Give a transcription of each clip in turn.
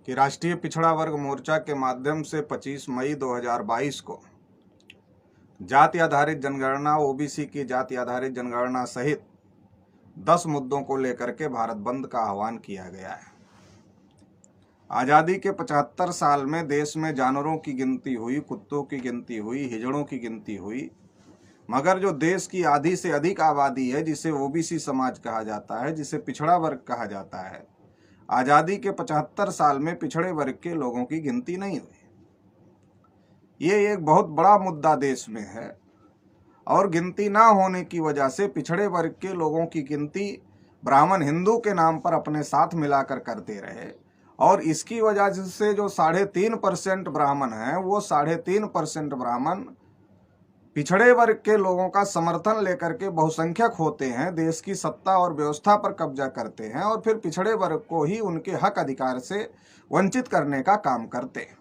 कि राष्ट्रीय पिछड़ा वर्ग मोर्चा के माध्यम से 25 मई 2022 को जाति आधारित जनगणना, ओबीसी की जाति आधारित जनगणना सहित 10 मुद्दों को लेकर के भारत बंद का आह्वान किया गया है। आज़ादी के 75 साल में देश में जानवरों की गिनती हुई, कुत्तों की गिनती हुई, हिजड़ों की गिनती हुई, मगर जो देश की आधी से अधिक आबादी है, जिसे ओबीसी समाज कहा जाता है, जिसे पिछड़ा वर्ग कहा जाता है, आज़ादी के 75 साल में पिछड़े वर्ग के लोगों की गिनती नहीं हुई। ये एक बहुत बड़ा मुद्दा देश में है और गिनती ना होने की वजह से पिछड़े वर्ग के लोगों की गिनती ब्राह्मण हिंदू के नाम पर अपने साथ मिलाकर करते रहे और इसकी वजह से जो 3.5% ब्राह्मण हैं, वो 3.5% ब्राह्मण पिछड़े वर्ग के लोगों का समर्थन लेकर के बहुसंख्यक होते हैं, देश की सत्ता और व्यवस्था पर कब्जा करते हैं और फिर पिछड़े वर्ग को ही उनके हक अधिकार से वंचित करने का काम करते हैं।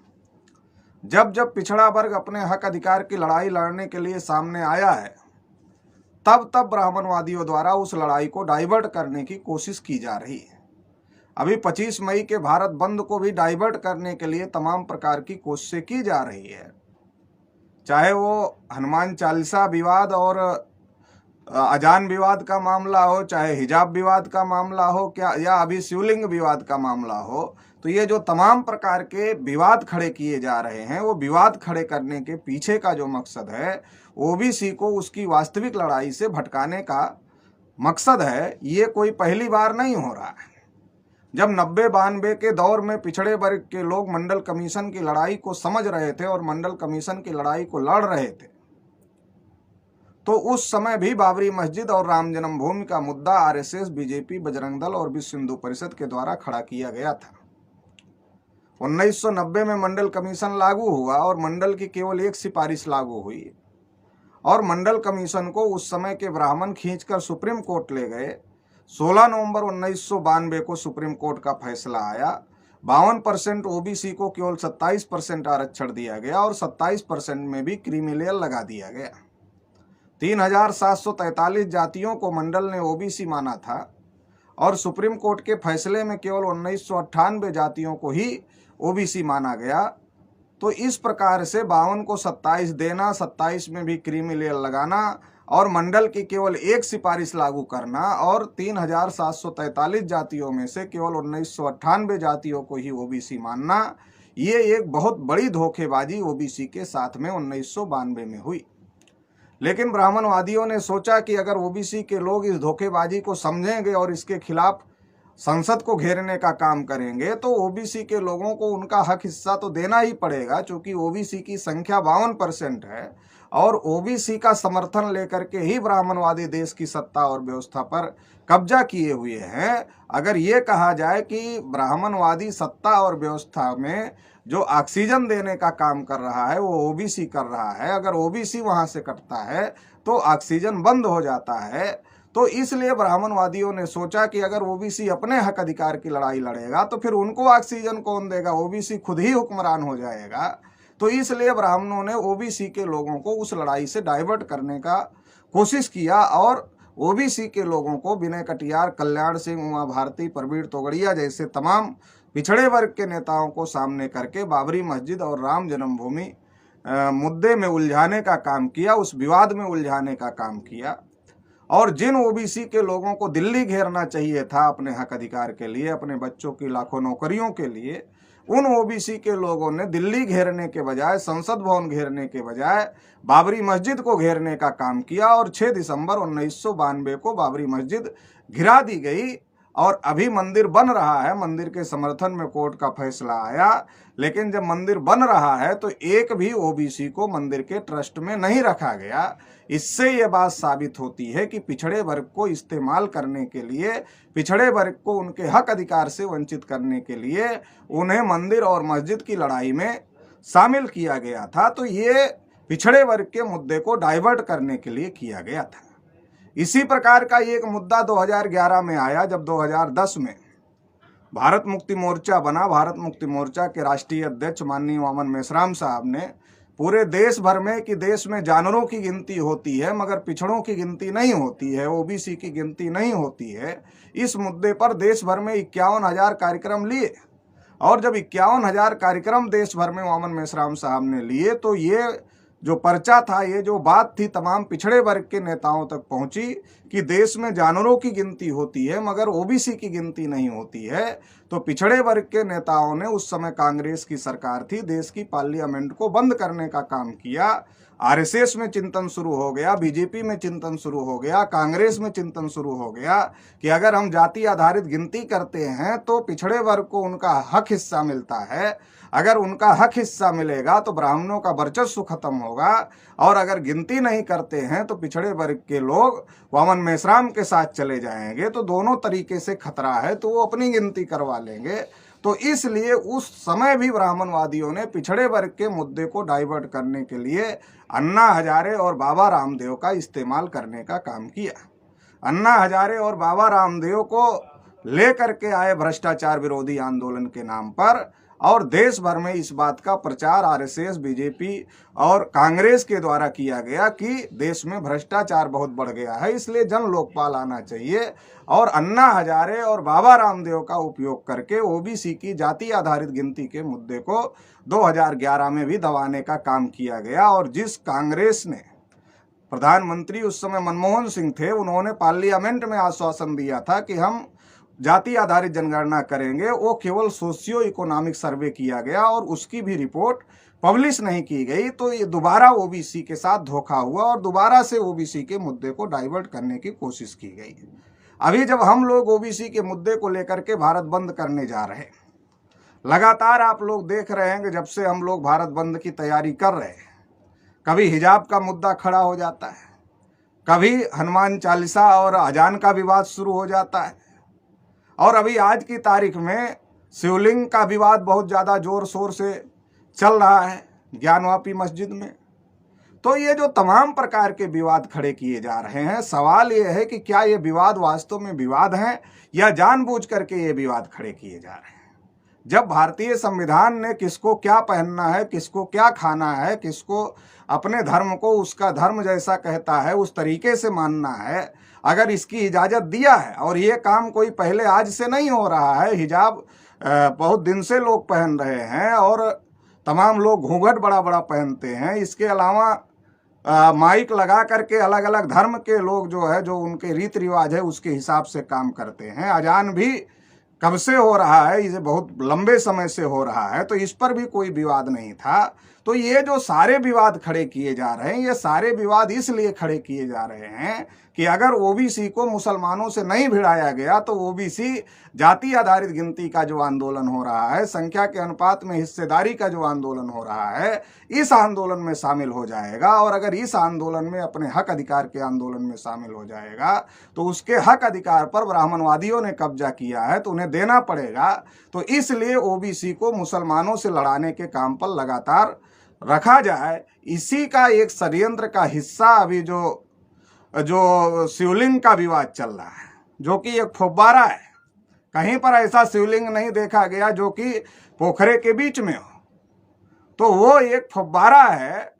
जब जब पिछड़ा वर्ग अपने हक अधिकार की लड़ाई लड़ने के लिए सामने आया है, तब तब ब्राह्मणवादियों द्वारा उस लड़ाई को डाइवर्ट करने की कोशिश की जा रही है। अभी 25 मई के भारत बंद को भी डाइवर्ट करने के लिए तमाम प्रकार की कोशिशें की जा रही है, चाहे वो हनुमान चालीसा विवाद और अजान विवाद का मामला हो, चाहे हिजाब विवाद का मामला हो, या अभी शिवलिंग विवाद का मामला हो। तो ये जो तमाम प्रकार के विवाद खड़े किए जा रहे हैं, वो विवाद खड़े करने के पीछे का जो मकसद है, ओबीसी को उसकी वास्तविक लड़ाई से भटकाने का मकसद है। ये कोई पहली बार नहीं हो रहा है। जब 90-92 के दौर में पिछड़े वर्ग के लोग मंडल कमीशन की लड़ाई को समझ रहे थे और मंडल कमीशन की लड़ाई को लड़ रहे थे, तो उस समय भी बाबरी मस्जिद और राम जन्मभूमि का मुद्दा आरएसएस, बीजेपी, बजरंग दल और विश्व हिंदू परिषद के द्वारा खड़ा किया गया था। 1990 में मंडल कमीशन लागू हुआ और मंडल की केवल एक सिफारिश लागू हुई और मंडल कमीशन को उस समय के ब्राह्मण खींचकर सुप्रीम कोर्ट ले गए। 16 नवंबर 1992 को सुप्रीम कोर्ट का फैसला आया। 52% ओबीसी को केवल 27% आरक्षण दिया गया और 27% में भी क्रीमी लेयर लगा दिया गया। 3743 जातियों को मंडल ने ओबीसी माना था और सुप्रीम कोर्ट के फैसले में केवल 1998 जातियों को ही ओबीसी माना गया। तो इस प्रकार से 52 को 27 देना, 27 में भी क्रीमी लेयर लगाना और मंडल की केवल एक सिफारिश लागू करना और 3743 जातियों में से केवल 1998 जातियों को ही ओबीसी मानना, ये एक बहुत बड़ी धोखेबाजी ओबीसी के साथ में 1992 में हुई। लेकिन ब्राह्मणवादियों ने सोचा कि अगर ओबीसी के लोग इस धोखेबाजी को समझेंगे और इसके खिलाफ संसद को घेरने का काम करेंगे, तो ओबीसी के लोगों को उनका हक हिस्सा तो देना ही पड़ेगा, क्योंकि ओबीसी की संख्या 52% है और ओबीसी का समर्थन लेकर के ही ब्राह्मणवादी देश की सत्ता और व्यवस्था पर कब्जा किए हुए हैं। अगर ये कहा जाए कि ब्राह्मणवादी सत्ता और व्यवस्था में जो ऑक्सीजन देने का काम कर रहा है वो ओबीसी कर रहा है, अगर ओबीसी वहां से कटता है तो ऑक्सीजन बंद हो जाता है। तो इसलिए ब्राह्मणवादियों ने सोचा कि अगर ओबीसी अपने हक अधिकार की लड़ाई लड़ेगा तो फिर उनको ऑक्सीजन कौन देगा, ओबीसी खुद ही हुक्मरान हो जाएगा। तो इसलिए ब्राह्मणों ने ओबीसी के लोगों को उस लड़ाई से डाइवर्ट करने का कोशिश किया और ओबीसी के लोगों को विनय कटियार, कल्याण सिंह, उमा भारती, प्रवीण तोगड़िया जैसे तमाम पिछड़े वर्ग के नेताओं को सामने करके बाबरी मस्जिद और राम जन्मभूमि मुद्दे में उलझाने का काम किया, उस विवाद में उलझाने का काम किया। और जिन ओबीसी के लोगों को दिल्ली घेरना चाहिए था अपने हक अधिकार के लिए, अपने बच्चों की लाखों नौकरियों के लिए, उन ओबीसी के लोगों ने दिल्ली घेरने के बजाय, संसद भवन घेरने के बजाय बाबरी मस्जिद को घेरने का काम किया और 6 दिसंबर 1992 को बाबरी मस्जिद गिरा दी गई और अभी मंदिर बन रहा है। मंदिर के समर्थन में कोर्ट का फैसला आया, लेकिन जब मंदिर बन रहा है तो एक भी ओबीसी को मंदिर के ट्रस्ट में नहीं रखा गया। इससे ये बात साबित होती है कि पिछड़े वर्ग को इस्तेमाल करने के लिए, पिछड़े वर्ग को उनके हक अधिकार से वंचित करने के लिए उन्हें मंदिर और मस्जिद की लड़ाई में शामिल किया गया था। तो ये पिछड़े वर्ग के मुद्दे को डाइवर्ट करने के लिए किया गया था। इसी प्रकार का एक मुद्दा 2011 में आया, जब 2010 में भारत मुक्ति मोर्चा बना। भारत मुक्ति मोर्चा के राष्ट्रीय अध्यक्ष माननीय वामन मेश्राम साहब ने पूरे देश भर में कि देश में जानवरों की गिनती होती है मगर पिछड़ों की गिनती नहीं होती है, ओबीसी की गिनती नहीं होती है, इस मुद्दे पर देश भर में 51,000 कार्यक्रम लिए और जब 51,000 कार्यक्रम देश भर में वामन मेश्राम साहब ने लिए, तो ये जो पर्चा था, ये जो बात थी, तमाम पिछड़े वर्ग के नेताओं तक पहुंची कि देश में जानवरों की गिनती होती है मगर ओबीसी की गिनती नहीं होती है। तो पिछड़े वर्ग के नेताओं ने, उस समय कांग्रेस की सरकार थी, देश की पार्लियामेंट को बंद करने का काम किया। आरएसएस में चिंतन शुरू हो गया, बीजेपी में चिंतन शुरू हो गया, कांग्रेस में चिंतन शुरू हो गया कि अगर हम जाति आधारित गिनती करते हैं तो पिछड़े वर्ग को उनका हक हिस्सा मिलता है। अगर उनका हक हिस्सा मिलेगा तो ब्राह्मणों का वर्चस्व खत्म होगा, और अगर गिनती नहीं करते हैं तो पिछड़े वर्ग के लोग वामन मेश्राम के साथ चले जाएंगे। तो दोनों तरीके से खतरा है, तो वो अपनी गिनती करवा लेंगे। तो इसलिए उस समय भी ब्राह्मणवादियों ने पिछड़े वर्ग के मुद्दे को डाइवर्ट करने के लिए अन्ना हजारे और बाबा रामदेव का इस्तेमाल करने का काम किया। अन्ना हजारे और बाबा रामदेव को लेकर के आए भ्रष्टाचार विरोधी आंदोलन के नाम पर, और देश भर में इस बात का प्रचार आरएसएस, बीजेपी और कांग्रेस के द्वारा किया गया कि देश में भ्रष्टाचार बहुत बढ़ गया है, इसलिए जन लोकपाल आना चाहिए। और अन्ना हजारे और बाबा रामदेव का उपयोग करके ओबीसी की जाति आधारित गिनती के मुद्दे को 2011 में भी दबाने का काम किया गया। और जिस कांग्रेस ने, प्रधानमंत्री उस समय मनमोहन सिंह थे, उन्होंने पार्लियामेंट में आश्वासन दिया था कि हम जाति आधारित जनगणना करेंगे, वो केवल सोशियो इकोनॉमिक सर्वे किया गया और उसकी भी रिपोर्ट पब्लिश नहीं की गई। तो ये दोबारा ओबीसी के साथ धोखा हुआ और दोबारा से ओबीसी के मुद्दे को डाइवर्ट करने की कोशिश की गई। अभी जब हम लोग ओबीसी के मुद्दे को लेकर के भारत बंद करने जा रहे हैं, लगातार आप लोग देख रहे हैं कि जब से हम लोग भारत बंद की तैयारी कर रहे हैं, कभी हिजाब का मुद्दा खड़ा हो जाता है, कभी हनुमान चालीसा और अजान का विवाद शुरू हो जाता है, और अभी आज की तारीख में शिवलिंग का विवाद बहुत ज़्यादा जोर शोर से चल रहा है ज्ञानवापी मस्जिद में। तो ये जो तमाम प्रकार के विवाद खड़े किए जा रहे हैं, सवाल ये है कि क्या ये विवाद वास्तव में विवाद हैं या जानबूझ करके ये विवाद खड़े किए जा रहे हैं। जब भारतीय संविधान ने किसको क्या पहनना है, किसको क्या खाना है, किसको अपने धर्म को उसका धर्म जैसा कहता है उस तरीके से मानना है, अगर इसकी इजाज़त दिया है, और ये काम कोई पहले आज से नहीं हो रहा है, हिजाब बहुत दिन से लोग पहन रहे हैं और तमाम लोग घूंघट बड़ा बड़ा पहनते हैं। इसके अलावा माइक लगा करके अलग अलग धर्म के लोग जो है, जो उनके रीति रिवाज है उसके हिसाब से काम करते हैं। अजान भी कब से हो रहा है, इसे बहुत लंबे समय से हो रहा है, तो इस पर भी कोई विवाद नहीं था। तो ये जो सारे विवाद खड़े किए जा रहे हैं, ये सारे विवाद इसलिए खड़े किए जा रहे हैं कि अगर ओबीसी को मुसलमानों से नहीं भिड़ाया गया तो ओबीसी जाति आधारित गिनती का जो आंदोलन हो रहा है, संख्या के अनुपात में हिस्सेदारी का जो आंदोलन हो रहा है, इस आंदोलन में शामिल हो जाएगा। और अगर इस आंदोलन में अपने हक अधिकार के आंदोलन में शामिल हो जाएगा तो उसके हक अधिकार पर ब्राह्मणवादियों ने कब्जा किया है तो उन्हें देना पड़ेगा। तो इसलिए ओबीसी को मुसलमानों से लड़ाने के काम पर लगातार रखा जाए। इसी का एक षड्यंत्र का हिस्सा अभी जो शिवलिंग का विवाद चल रहा है, जो कि एक फव्वारा है। कहीं पर ऐसा शिवलिंग नहीं देखा गया जो कि पोखरे के बीच में हो, तो वो एक फव्वारा है।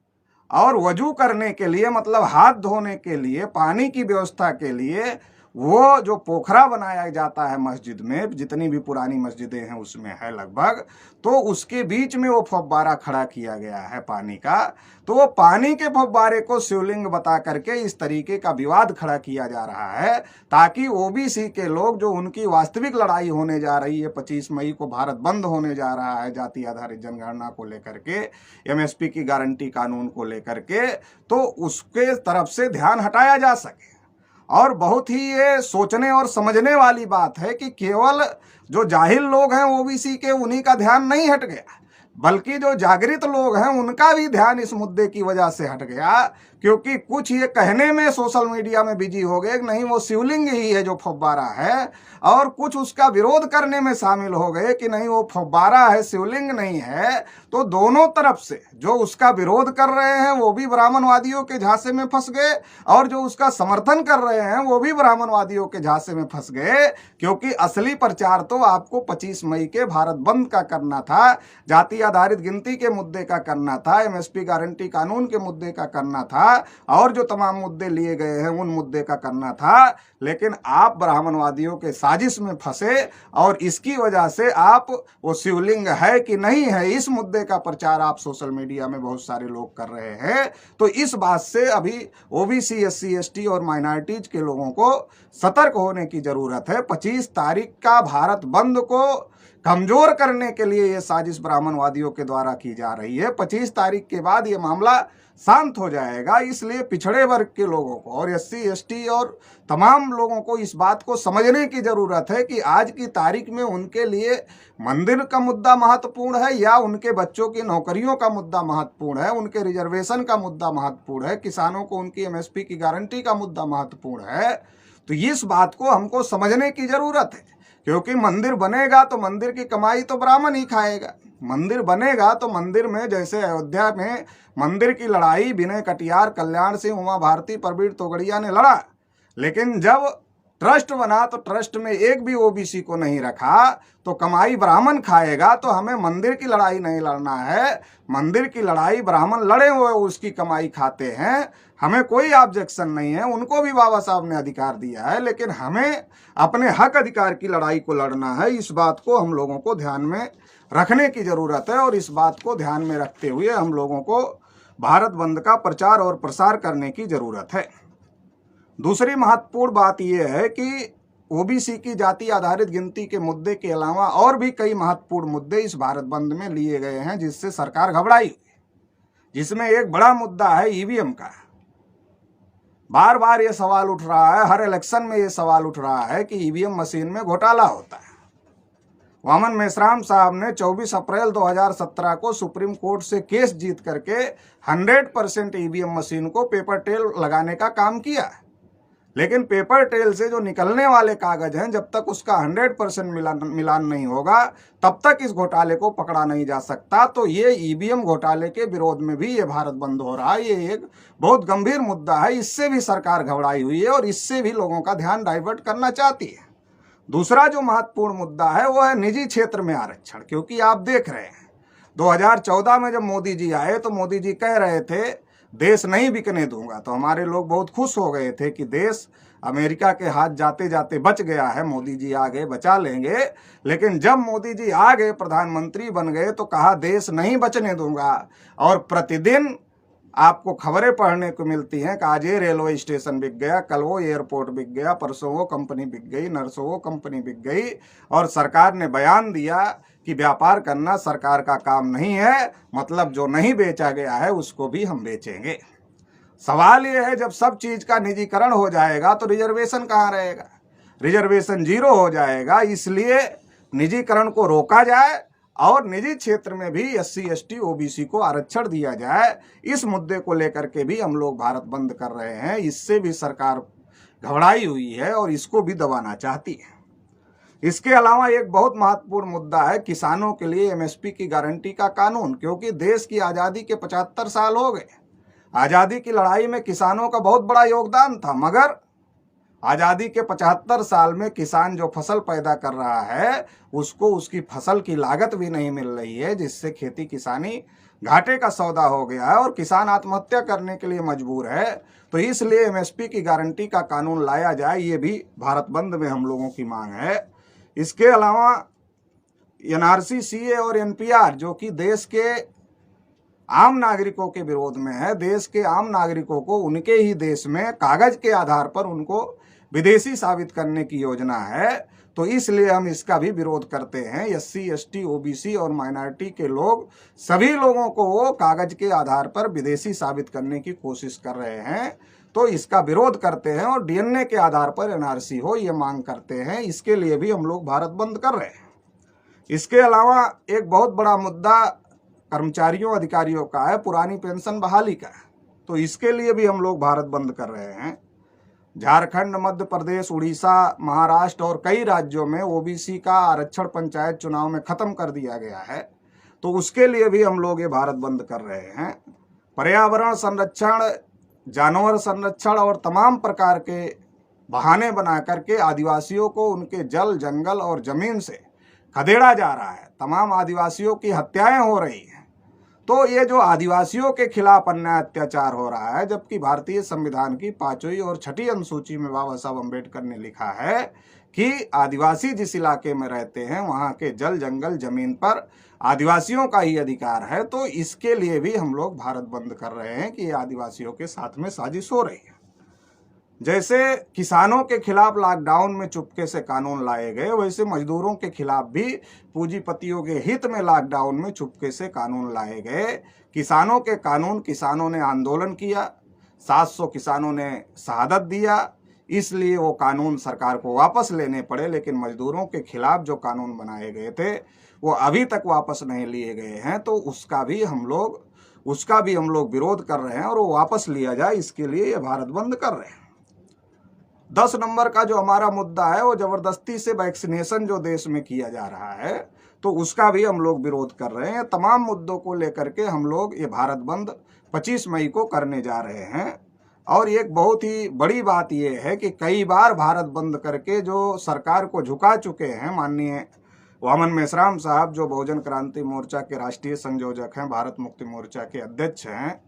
और वजू करने के लिए, मतलब हाथ धोने के लिए, पानी की व्यवस्था के लिए वो जो पोखरा बनाया जाता है मस्जिद में, जितनी भी पुरानी मस्जिदें हैं उसमें है लगभग, तो उसके बीच में वो फव्वारा खड़ा किया गया है पानी का। तो वो पानी के फव्वारे को शिवलिंग बता करके इस तरीके का विवाद खड़ा किया जा रहा है ताकि ओबीसी के लोग, जो उनकी वास्तविक लड़ाई होने जा रही है, 25 मई को भारत बंद होने जा रहा है जाति आधारित जनगणना को लेकर के, एमएसपी की गारंटी कानून को लेकर के, तो उसके तरफ से ध्यान हटाया जा सके। और बहुत ही ये सोचने और समझने वाली बात है कि केवल जो जाहिल लोग हैं ओबीसी के, उन्हीं का ध्यान नहीं हट गया, बल्कि जो जागृत लोग हैं उनका भी ध्यान इस मुद्दे की वजह से हट गया, क्योंकि कुछ ये कहने में सोशल मीडिया में बिजी हो गए कि नहीं वो शिवलिंग ही है जो फव्वारा है, और कुछ उसका विरोध करने में शामिल हो गए कि नहीं वो फव्वारा है, शिवलिंग नहीं है। तो दोनों तरफ से जो उसका विरोध कर रहे हैं वो भी ब्राह्मणवादियों के झांसे में फंस गए, और जो उसका समर्थन कर रहे हैं वो भी ब्राह्मणवादियों के झांसे में फंस गए। क्योंकि असली प्रचार तो आपको 25 मई के भारत बंद का करना था, जाति आधारित गिनती के मुद्दे का करना था, एमएसपी गारंटी कानून के मुद्दे का करना था, और जो तमाम मुद्दे लिए गए हैं उन मुद्दे का करना था। लेकिन आप ब्राह्मणवादियों के साजिश में फंसे और इसकी वजह से आप वो शिवलिंग है कि नहीं है इस मुद्दे का प्रचार आप सोशल मीडिया में बहुत सारे लोग कर रहे हैं। तो इस बात से अभी ओबीसी, एससी, एसटी और माइनॉरिटीज के लोगों को सतर्क होने की जरूरत है। 25 तारीख का भारत बंद को कमजोर करने के लिए ये साजिश ब्राह्मणवादियों के द्वारा की जा रही है। 25 तारीख के बाद ये मामला शांत हो जाएगा। इसलिए पिछड़े वर्ग के लोगों को और एससी, एसटी और तमाम लोगों को इस बात को समझने की जरूरत है कि आज की तारीख में उनके लिए मंदिर का मुद्दा महत्वपूर्ण है या उनके बच्चों की नौकरियों का मुद्दा महत्वपूर्ण है, उनके रिजर्वेशन का मुद्दा महत्वपूर्ण है, किसानों को उनकी एमएसपी की गारंटी का मुद्दा महत्वपूर्ण है। तो इस बात को हमको समझने की जरूरत है, क्योंकि मंदिर बनेगा तो मंदिर की कमाई तो ब्राह्मण ही खाएगा। मंदिर बनेगा तो मंदिर में, जैसे अयोध्या में मंदिर की लड़ाई विनय कटियार, कल्याण सिंह, उमा भारती, प्रवीण तोगड़िया ने लड़ा, लेकिन जब ट्रस्ट बना तो ट्रस्ट में एक भी ओबीसी को नहीं रखा, तो कमाई ब्राह्मण खाएगा। तो हमें मंदिर की लड़ाई नहीं लड़ना है, मंदिर की लड़ाई ब्राह्मण लड़े हुए उसकी कमाई खाते हैं, हमें कोई ऑब्जेक्शन नहीं है, उनको भी बाबा साहब ने अधिकार दिया है, लेकिन हमें अपने हक अधिकार की लड़ाई को लड़ना है। इस बात को हम लोगों को ध्यान में रखने की जरूरत है और इस बात को ध्यान में रखते हुए हम लोगों को भारत बंद का प्रचार और प्रसार करने की जरूरत है। दूसरी महत्वपूर्ण बात यह है कि ओबीसी की जाति आधारित गिनती के मुद्दे के अलावा और भी कई महत्वपूर्ण मुद्दे इस भारत बंद में लिए गए हैं, जिससे सरकार घबराई हुई। जिसमें एक बड़ा मुद्दा है ईवीएम का। बार बार ये सवाल उठ रहा है, हर इलेक्शन में ये सवाल उठ रहा है कि ईवीएम मशीन में घोटाला होता है। वामन मेश्राम साहब ने 24 अप्रैल 2017 को सुप्रीम कोर्ट से केस जीत करके 100% ईवीएम मशीन को पेपर ट्रेल लगाने का काम किया। लेकिन पेपर ट्रेल से जो निकलने वाले कागज हैं, जब तक उसका 100% मिलान नहीं होगा तब तक इस घोटाले को पकड़ा नहीं जा सकता। तो ये ईवीएम घोटाले के विरोध में भी ये भारत बंद हो रहा है। ये एक बहुत गंभीर मुद्दा है, इससे भी सरकार घबराई हुई है और इससे भी लोगों का ध्यान डाइवर्ट करना चाहती है। दूसरा जो महत्वपूर्ण मुद्दा है वो है निजी क्षेत्र में आरक्षण, क्योंकि आप देख रहे हैं 2014 में जब मोदी जी आए तो मोदी जी कह रहे थे देश नहीं बिकने दूंगा, तो हमारे लोग बहुत खुश हो गए थे कि देश अमेरिका के हाथ जाते जाते बच गया है, मोदी जी आ गए, बचा लेंगे। लेकिन जब मोदी जी आ गए, प्रधानमंत्री बन गए, तो कहा देश नहीं बचने दूंगा। और प्रतिदिन आपको खबरें पढ़ने को मिलती हैं कि आज ये रेलवे स्टेशन बिक गया, कल वो एयरपोर्ट बिक गया, परसों वो कंपनी बिक गई, नरसों वो कंपनी बिक गई। और सरकार ने बयान दिया कि व्यापार करना सरकार का काम नहीं है, मतलब जो नहीं बेचा गया है उसको भी हम बेचेंगे। सवाल ये है, जब सब चीज का निजीकरण हो जाएगा तो रिजर्वेशन कहाँ रहेगा? रिजर्वेशन 0 हो जाएगा। इसलिए निजीकरण को रोका जाए और निजी क्षेत्र में भी एससी, एसटी, ओबीसी को आरक्षण दिया जाए। इस मुद्दे को लेकर के भी हम लोग भारत बंद कर रहे हैं। इससे भी सरकार घबराई हुई है और इसको भी दबाना चाहती है। इसके अलावा एक बहुत महत्वपूर्ण मुद्दा है किसानों के लिए एमएसपी की गारंटी का कानून, क्योंकि देश की आज़ादी के 75 साल हो गए। आज़ादी की लड़ाई में किसानों का बहुत बड़ा योगदान था, मगर आज़ादी के 75 साल में किसान जो फसल पैदा कर रहा है उसको उसकी फसल की लागत भी नहीं मिल रही है, जिससे खेती किसानी घाटे का सौदा हो गया है और किसान आत्महत्या करने के लिए मजबूर है। तो इसलिए एमएसपी की गारंटी का कानून लाया जाए, ये भी भारत बंद में हम लोगों की मांग है। इसके अलावा एनआरसी, सीए और एनपीआर जो कि देश के आम नागरिकों के विरोध में है, देश के आम नागरिकों को उनके ही देश में कागज के आधार पर उनको विदेशी साबित करने की योजना है, तो इसलिए हम इसका भी विरोध करते हैं। एससी, एसटी, ओबीसी और माइनॉरिटी के लोग, सभी लोगों को वो कागज के आधार पर विदेशी साबित करने की कोशिश कर रहे हैं, तो इसका विरोध करते हैं और डीएनए के आधार पर एनआरसी हो, ये मांग करते हैं। इसके लिए भी हम लोग भारत बंद कर रहे हैं। इसके अलावा एक बहुत बड़ा मुद्दा कर्मचारियों, अधिकारियों का है, पुरानी पेंशन बहाली का, तो इसके लिए भी हम लोग भारत बंद कर रहे हैं। झारखंड, मध्य प्रदेश, उड़ीसा, महाराष्ट्र और कई राज्यों में ओबीसी का आरक्षण पंचायत चुनाव में खत्म कर दिया गया है, तो उसके लिए भी हम लोग ये भारत बंद कर रहे हैं। पर्यावरण संरक्षण, जानवर संरक्षण और तमाम प्रकार के बहाने बना करके आदिवासियों को उनके जल, जंगल और जमीन से खदेड़ा जा रहा है। तमाम आदिवासियों की हत्याएं हो रही हैं। तो ये जो आदिवासियों के खिलाफ अन्याय अत्याचार हो रहा है, जबकि भारतीय संविधान की 5वीं और 6ठी अनुसूची में बाबा साहब अम्बेडकर ने लिखा है कि आदिवासी जिस इलाके में रहते हैं वहाँ के जल जंगल जमीन पर आदिवासियों का ही अधिकार है। तो इसके लिए भी हम लोग भारत बंद कर रहे हैं कि आदिवासियों के साथ में साजिश हो रही है। जैसे किसानों के खिलाफ लॉकडाउन में चुपके से कानून लाए गए, वैसे मजदूरों के खिलाफ भी पूंजीपतियों के हित में लॉकडाउन में चुपके से कानून लाए गए। किसानों के कानून, किसानों ने आंदोलन किया, 700 किसानों ने शहादत दिया, इसलिए वो कानून सरकार को वापस लेने पड़े। लेकिन मजदूरों के खिलाफ जो कानून बनाए गए थे वो अभी तक वापस नहीं लिए गए हैं, तो उसका भी हम लोग विरोध कर रहे हैं और वो वापस लिया जाए, इसके लिए ये भारत बंद कर रहे हैं। 10 नंबर का जो हमारा मुद्दा है वो जबरदस्ती से वैक्सीनेशन जो देश में किया जा रहा है, तो उसका भी हम लोग विरोध कर रहे हैं। तमाम मुद्दों को लेकर के हम लोग ये भारत बंद 25 मई को करने जा रहे हैं। और एक बहुत ही बड़ी बात ये है कि कई बार भारत बंद करके जो सरकार को झुका चुके हैं माननीय वामन मेश्राम साहब, जो बहुजन क्रांति मोर्चा के राष्ट्रीय संयोजक हैं, भारत मुक्ति मोर्चा के अध्यक्ष हैं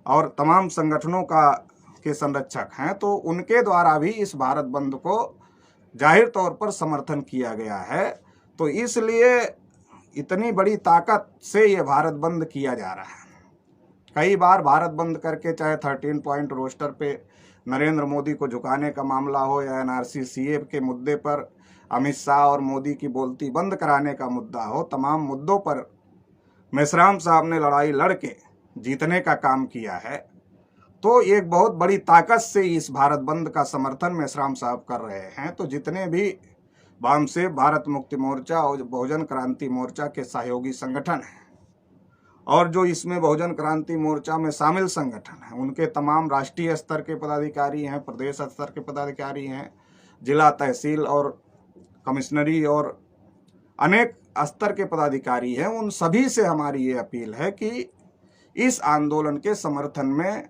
और तमाम संगठनों के संरक्षक हैं, तो उनके द्वारा भी इस भारत बंद को जाहिर तौर पर समर्थन किया गया है। तो इसलिए इतनी बड़ी ताकत से ये भारत बंद किया जा रहा है। कई बार भारत बंद करके, चाहे 13 पॉइंट रोस्टर पे नरेंद्र मोदी को झुकाने का मामला हो या NRC CA के मुद्दे पर अमित शाह और मोदी की बोलती बंद कराने का मुद्दा हो, तमाम मुद्दों पर मेश्राम साहब ने लड़ाई लड़ के जीतने का काम किया है। तो एक बहुत बड़ी ताकत से इस भारत बंद का समर्थन मेश्राम साहब कर रहे हैं। तो जितने भी वामसेव, भारत मुक्ति मोर्चा और बहुजन क्रांति मोर्चा के सहयोगी संगठन हैं और जो इसमें बहुजन क्रांति मोर्चा में शामिल संगठन हैं, उनके तमाम राष्ट्रीय स्तर के पदाधिकारी हैं, प्रदेश स्तर के पदाधिकारी हैं, जिला, तहसील और कमिश्नरी और अनेक स्तर के पदाधिकारी हैं, उन सभी से हमारी ये अपील है कि इस आंदोलन के समर्थन में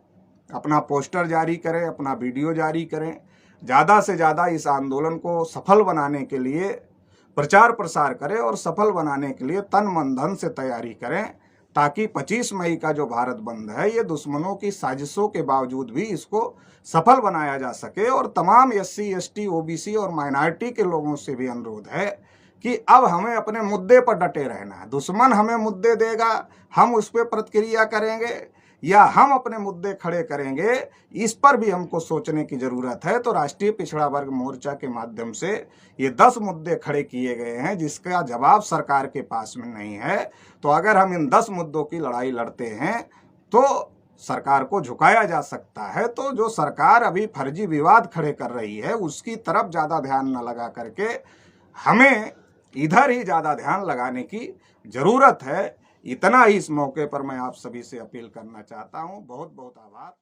अपना पोस्टर जारी करें, अपना वीडियो जारी करें, ज़्यादा से ज़्यादा इस आंदोलन को सफल बनाने के लिए प्रचार प्रसार करें और सफल बनाने के लिए तन मन धन से तैयारी करें, ताकि 25 मई का जो भारत बंद है ये दुश्मनों की साजिशों के बावजूद भी इसको सफल बनाया जा सके। और तमाम SC ST OBC और माइनॉरिटी के लोगों से भी अनुरोध है कि अब हमें अपने मुद्दे पर डटे रहना है। दुश्मन हमें मुद्दे देगा, हम उस पर प्रतिक्रिया करेंगे या हम अपने मुद्दे खड़े करेंगे, इस पर भी हमको सोचने की ज़रूरत है। तो राष्ट्रीय पिछड़ा वर्ग मोर्चा के माध्यम से ये 10 मुद्दे खड़े किए गए हैं जिसका जवाब सरकार के पास में नहीं है। तो अगर हम इन 10 मुद्दों की लड़ाई लड़ते हैं तो सरकार को झुकाया जा सकता है। तो जो सरकार अभी फर्जी विवाद खड़े कर रही है उसकी तरफ ज़्यादा ध्यान न लगा करके हमें इधर ही ज़्यादा ध्यान लगाने की ज़रूरत है। इतना ही इस मौके पर मैं आप सभी से अपील करना चाहता हूँ। बहुत बहुत आभार।